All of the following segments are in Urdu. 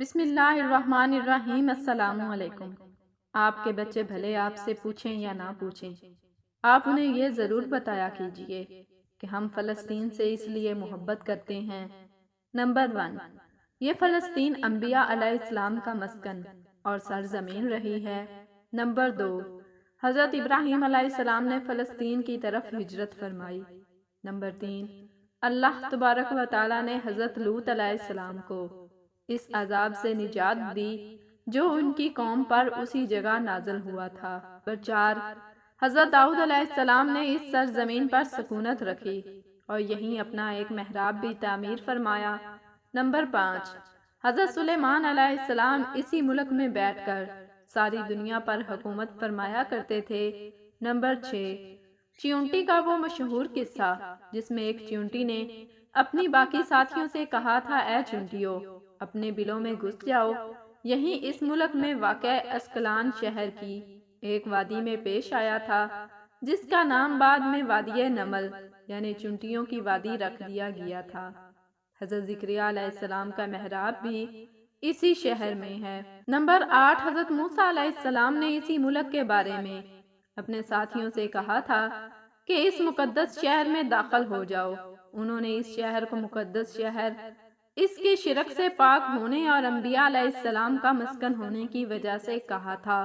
بسم اللہ الرحمن الرحیم۔ السلام علیکم۔ آپ کے بچے بھلے آپ سے پوچھیں یا نہ پوچھیں، آپ انہیں یہ ضرور بتایا کیجئے کہ ہم فلسطین سے اس لیے محبت کرتے ہیں۔ نمبر 1، یہ فلسطین انبیاء علیہ السلام کا مسکن اور سرزمین رہی ہے۔ نمبر 2، حضرت ابراہیم علیہ السلام نے فلسطین کی طرف ہجرت فرمائی۔ نمبر 3، اللہ تبارک و تعالیٰ نے حضرت لوط علیہ السلام کو اس عذاب سے نجات دی جو ان کی قوم پر اسی جگہ نازل ہوا تھا۔ نمبر 4، حضرت داؤد علیہ السلام نے اس سرزمین پر سکونت رکھی اور یہیں اپنا ایک محراب بھی تعمیر فرمایا۔ نمبر 5، حضرت سلیمان علیہ السلام اسی ملک میں بیٹھ کر ساری دنیا پر حکومت فرمایا کرتے تھے۔ نمبر 6، چیونٹی کا وہ مشہور قصہ جس میں ایک چیونٹی نے اپنی باقی ساتھیوں سے کہا تھا، اے چیونٹیوں اپنے بلوں میں گھس جاؤ، یہیں اس ملک میں واقع اسکلان شہر کی ایک وادی میں پیش آیا تھا جس کا نام بعد میں وادی نمل یعنی چونٹیوں کی وادی رکھ دیا گیا تھا۔ حضرت زکریا علیہ السلام کا محراب بھی اسی شہر میں ہے۔ نمبر 8، حضرت موسیٰ علیہ السلام نے اسی ملک کے بارے میں اپنے ساتھیوں سے کہا تھا کہ اس مقدس شہر میں داخل ہو جاؤ۔ انہوں نے اس شہر کو مقدس شہر اس کے شرک سے پاک ہونے اور انبیاء علیہ السلام کا مسکن ہونے کی وجہ سے کہا تھا۔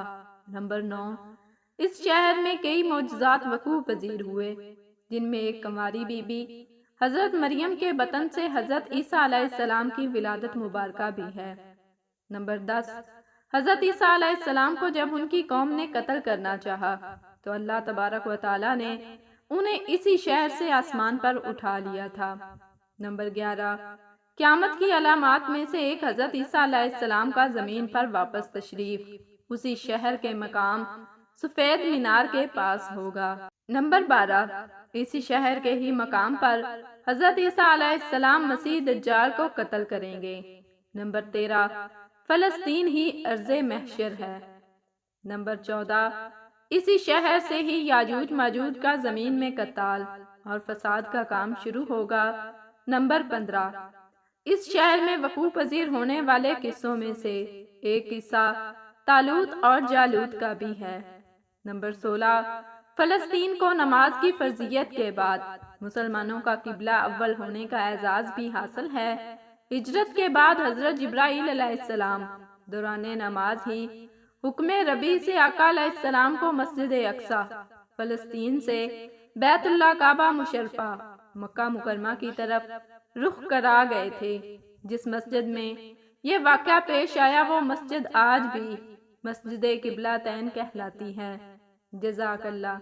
نمبر 9، اس شہر میں کئی معجزات وقوع پذیر ہوئے جن میں ایک کنواری بی بی حضرت مریم کے بطن سے حضرت عیسیٰ علیہ السلام کی ولادت مبارکہ بھی ہے۔ نمبر 10، حضرت عیسیٰ علیہ السلام کو جب ان کی قوم نے قتل کرنا چاہا تو اللہ تبارک و تعالیٰ نے انہیں اسی شہر سے آسمان پر اٹھا لیا تھا۔ نمبر 11، قیامت کی علامات میں سے ایک حضرت عیسیٰ علیہ السلام کا زمین پر واپس تشریف اسی شہر کے مقام سفید مینار کے پاس ہوگا۔ نمبر 12، اسی شہر کے ہی مقام پر حضرت عیسیٰ علیہ السلام مسیح دجال کو قتل کریں گے۔ نمبر 13، فلسطین ہی ارض محشر ہے۔ نمبر 14، اسی شہر سے ہی یاجوج ماجوج کا زمین میں قتال اور فساد کا کام شروع ہوگا۔ نمبر 15، اس شہر میں وقوع پذیر ہونے والے قصوں میں سے ایک قصہ طالوت اور جالوت کا بھی ہے۔ نمبر 16، فلسطین کو نماز کی فرضیت کے بعد مسلمانوں کا قبلہ اول ہونے کا اعزاز بھی حاصل ہے۔ ہجرت کے بعد حضرت جبرائیل علیہ السلام دوران نماز ہی حکم ربی سے آقا علیہ السلام کو مسجد اقصی فلسطین سے بیت اللہ کعبہ مشرفہ مکہ مکرمہ کی طرف رخ کرا گئے تھے۔ جس مسجد میں یہ واقعہ پیش آیا وہ مسجد آج بھی مسجد قبلہ تین کہلاتی ہے۔ جزاک اللہ۔